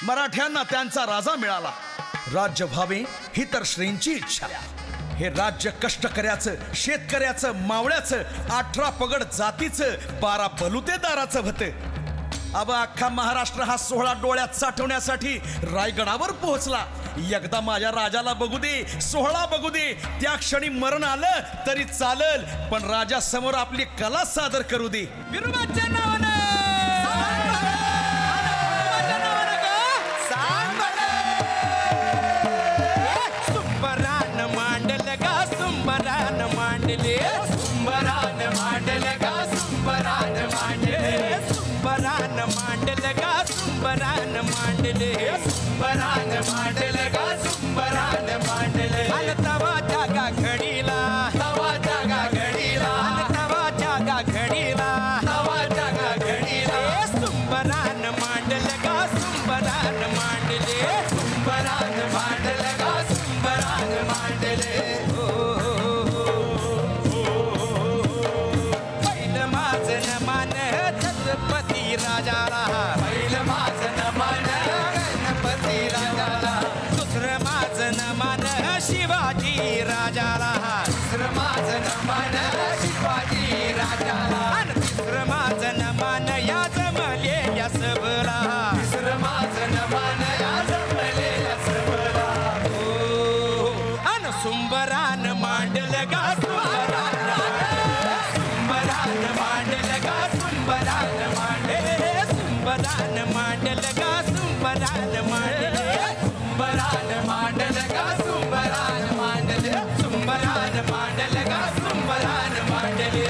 मराठ्यांना त्यांचा राजा मिळाला, राज्य व्हावे ही तर श्रींची इच्छा. हे राज्य कष्टकऱ्याचं, शेतकऱ्याचं, मावळ्याचं, 18 पगड जातीचं, 12 बलुतेदाराचं होतं. अब अख्खा महाराष्ट्र हा सोहळा डोळ्यात साठवण्यासाठी रायगडावर पोहोचला. एकदा माझ्या राजाला बघू दे, सोहळा बघू दे. त्या क्षणी मरण आलं तरी चालल, पण राजा समोर आपली कला सादर करू दे. विरोबाच्या नावानं सुंबरान मांडल गा सुंबरान मांडले, सुंबरान मांडल गा सुंबरान मांडले, सुंबरान मांडल गा सुंबरान मांडले, सुंबरान मांडल गा सुंबरान मांडले. तवा जागा घडीला, तवा जागा घडीला, तवा जागा घडीला, तवा जागा घडीला. सुंबरान मांडल गा सुंबरान मांडले, सुंबरान मांडल गा सुंबरान मांडले. पहिलं माझं न मान छत्रपती राजाला, पहिलं माझं न मान गणपती राजाला, दुसरं माझं न मान शिवाजी राजाला, दुसरं माझं न मान शिवाजी राजाला, आणि तिसरं माझं न मान या जमलेल्या सबला, तिसरं माझं न मान या जमलेल्या सबला. अन सुंबरान मांडल गा सुंबरान, सुंबरान मांडल गा सुंबरान मांडले, सुंबरान मांडल गा सुंबरान मांडले, सुंबरान मांडल गा सुंबरान मांडले, सुंबरान मांडल गा सुंबरान मांडले.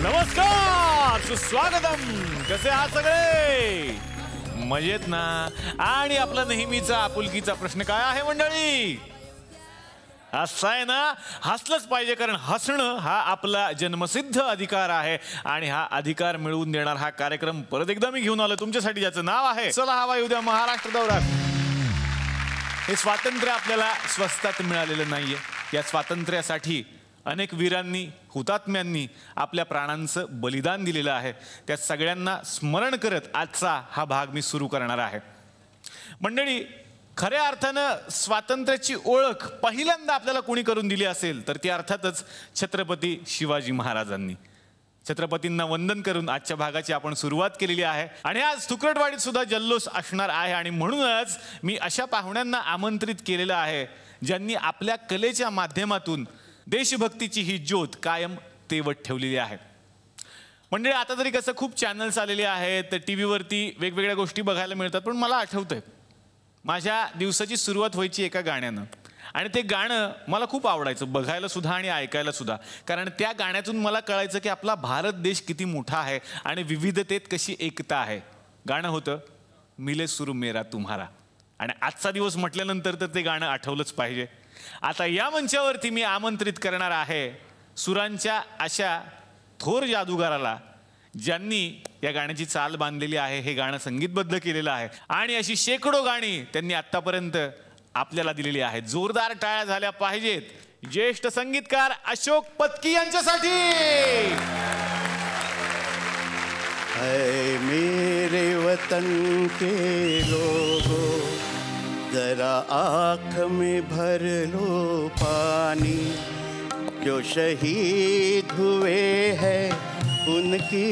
नमस्कार, सुस्वागतम. कसे आहात सगळे? मजेत ना? आणि आपला नेहमीचा आपुलकीचा प्रश्न काय आहे मंडळी? असं आहे ना, हसलंच पाहिजे, कारण हसणं हा आपला जन्मसिद्ध अधिकार आहे. आणि हा अधिकार मिळवून देणार हा कार्यक्रम परत एकदा मी घेऊन आलो तुमच्यासाठी, ज्याचं नाव आहे चला हवा येऊ द्या महाराष्ट्र दौरा. हे स्वातंत्र्य आपल्याला स्वस्तात मिळालेलं नाहीये. या स्वातंत्र्यासाठी अनेक वीरांनी, हुतात्म्यांनी आपल्या प्राणांचं बलिदान दिलेलं आहे. त्या सगळ्यांना स्मरण करत आजचा हा भाग मी सुरू करणार आहे. मंडळी, खऱ्या अर्थानं स्वातंत्र्याची ओळख पहिल्यांदा आपल्याला कोणी करून दिली असेल तर ती अर्थातच छत्रपती शिवाजी महाराजांनी. छत्रपतींना वंदन करून आजच्या भागाची आपण सुरुवात केलेली आहे. आणि आज तुकडवाडीत सुद्धा जल्लोष असणार आहे. आणि म्हणूनच मी अशा पाहुण्यांना आमंत्रित केलेलं आहे ज्यांनी आपल्या कलेच्या माध्यमातून देशभक्तीची ही ज्योत कायम तेवत ठेवलेली आहे. म्हणजे आता तरी कसं खूप चॅनल्स आलेले आहेत, टी व्हीवरती वेगवेगळ्या गोष्टी बघायला मिळतात. पण मला आठवतंय माझ्या दिवसाची सुरुवात व्हायची एका गाण्यानं. आणि ते गाणं मला खूप आवडायचं, बघायला सुद्धा आणि ऐकायला सुद्धा. कारण त्या गाण्यातून मला कळायचं की आपला भारत देश किती मोठा आहे आणि विविधतेत कशी एकता आहे. गाणं होतं मिले सुर मेरा तुम्हारा. आणि आजचा दिवस म्हटल्यानंतर तर ते गाणं आठवलंच पाहिजे. आता या मंचावरती मी आमंत्रित करणार आहे सुरांच्या अशा थोर जादूगाराला ज्यांनी या गाण्याची चाल बांधलेली आहे, हे गाणं संगीतबद्ध केलेलं आहे. आणि अशी शेकडो गाणी त्यांनी आत्तापर्यंत आपल्याला दिलेली आहेत. जोरदार टाळ्या झाल्या पाहिजेत ज्येष्ठ संगीतकार अशोक पत्की यांच्यासाठी. ऐ मेरे वतन के लोगों, जरा आँख में भर लो पानी, जो शहीद हुए हैं उनकी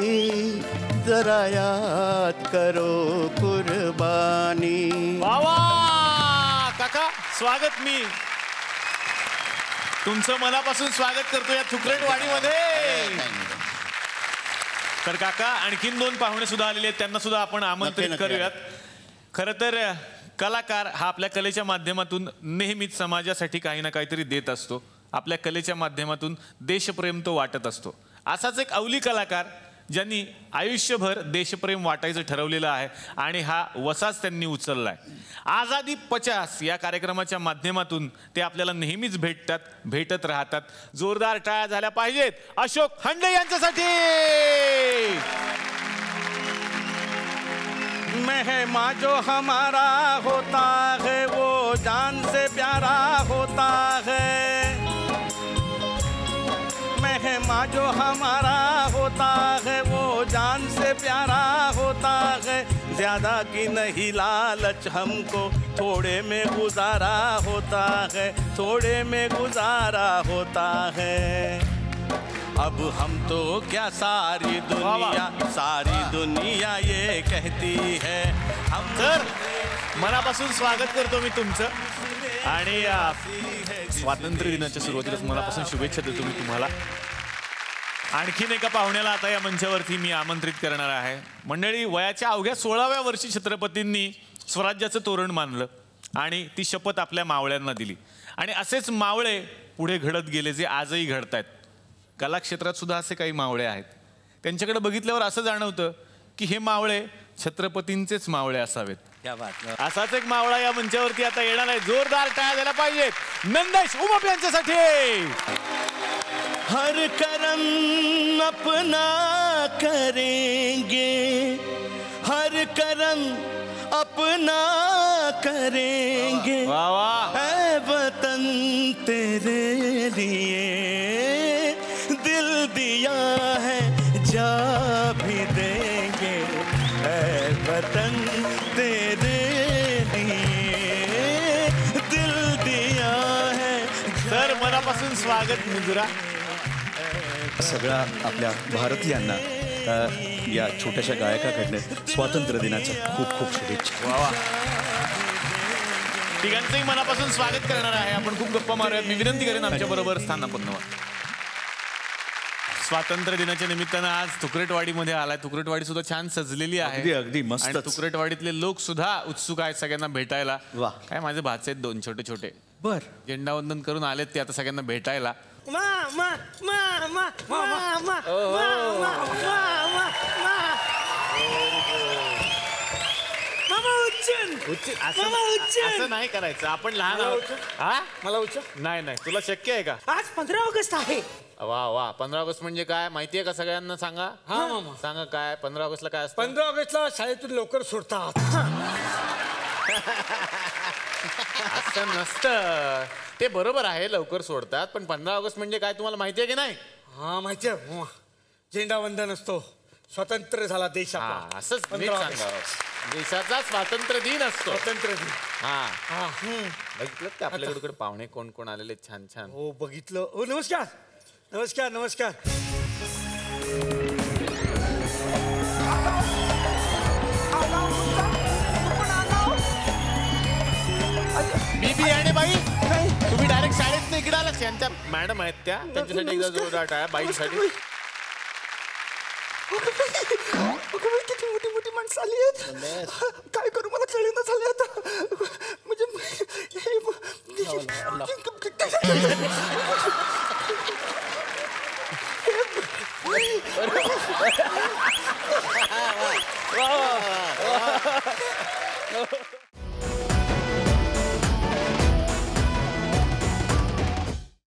जरा याद करो कुर्बानी. वावा काका, स्वागत. मी तुमचं मनापासून स्वागत करतो या तुकडवाडीमध्ये. तर काका, आणखीन 2 पाहुणे सुद्धा आलेले आहेत, त्यांना सुद्धा आपण आमंत्रित करूयात. खरं तर कलाकार हा आपल्या कलेच्या माध्यमातून नेहमीच समाजासाठी काही ना काहीतरी देत असतो. आपल्या कलेच्या माध्यमातून देशप्रेम तो वाटत असतो. असाच एक अवली कलाकार ज्यांनी आयुष्यभर देशप्रेम वाटायचं ठरवलेलं आहे आणि हा वसाच त्यांनी उचललाय. आझादी 50 या कार्यक्रमाच्या माध्यमातून ते आपल्याला नेहमीच भेटत राहतात. जोरदार टाळ्या झाल्या पाहिजेत अशोक हंडे यांच्यासाठी. मैं मेहमा जो हमारा होता है वो जान से प्यारा होता है। मेहमा जो हमारा होता है वो जान से प्यारा होता है। ज्यादा की नहीं लालच हमको थोड़े में गुजारा होता है, थोड़े में गुजारा होता है। अब हम तो क्या सारी दुनिया ये कहती है हम। तर मनापासून स्वागत करतो मी तुमचं आणि स्वातंत्र्य दिनाच्या सुरुवातीलाच मनापासून शुभेच्छा देतो मी तुम्हाला। आणखीन एका पाहुण्याला आता या मंचावरती मी आमंत्रित करणार आहे। मंडळी, वयाच्या अवघ्या 16व्या वर्षी छत्रपतींनी स्वराज्याचं तोरण मानलं आणि ती शपथ आपल्या मावळ्यांना दिली आणि असेच मावळे पुढे घडत गेले जे आजही घडतायत। कला क्षेत्रात सुद्धा असे काही मावळे आहेत। त्यांच्याकडे बघितल्यावर असं जाणवतं की हे मावळे छत्रपतींचेच मावळे असावेत। क्या बात। असाच एक मावळा या मंचावरती आता येणार आहे। जोरदार टाळ्या द्यायला पाहिजेत नंदेश उमाप यांच्यासाठी। हर करम अपना करेंगे, हर करम अपना करेंगे। वाह वाह। है वतन तेरे लिए दिल दिया है जा भी देंगे। है वतन तेरे लिए दिल दिया है। सर मनापासून स्वागत मुजरा। सगळ्या आपल्या भारतीयांना या छोट्याशा गायकाकडनं स्वातंत्र्य दिनाच्या खूप खूप शुभेच्छा। वा तिघांचंही मनापासून स्वागत करणार आहे। आपण खूप गप्पा मारूयात। मी विनंती करेन आमच्या बरोबर स्थानापन्न व्हा। स्वातंत्र्य दिनाच्या निमित्तानं आज तुकरेटवाडीमध्ये आलाय। तुकरेटवाडी सुद्धा छान सजलेली आहे। अगदी अगदी मस्त। आणि तुकरेटवाडीतले लोक सुद्धा उत्सुक आहेत सगळ्यांना भेटायला। वाह। काय माझे भाचे आहेत 2 छोटे छोटे, बर झेंडावंदन करून आलेत ते आता सगळ्यांना भेटायला। असं नाही करायचं, आपण लहान आहोत। हा मला उच्च नाही नाही, तुला शक्य आहे का? आज 15 ऑगस्ट आहे। वा वा, 15 ऑगस्ट म्हणजे काय माहितीये का सगळ्यांना? सांगा। हा मामा सांगा काय 15 ऑगस्टला काय असतं? 15 ऑगस्टला शाळेतून लवकर सोडतात। असं नसतं, ते बरोबर आहे लवकर सोडतात, पण 15 ऑगस्ट म्हणजे काय तुम्हाला माहितीये की नाही? हा माहितीये, झेंडावंदन असतो, स्वतंत्र झाला देश आपला। असंच नीट सांगा, देशाचा स्वातंत्र्य दिन असतो। स्वतंत्र दिन। हा बघितलं का आपल्याकडे पाहुणे कोण कोण आलेले छान छान? हो बघितलं। हो नमस्कार नमस्कार नमस्कार। बीबी आणि बाई तुम्ही डायरेक्ट शाळेत इकडे आला? त्यांच्या मॅडम आहेत त्या, त्यांच्यासाठी एकदा जोरदार टाळ्या बाईसाठी। किती मोठी मोठी माणसं आली आहेत, काय करू मला कळेना झाले आता। म्हणजे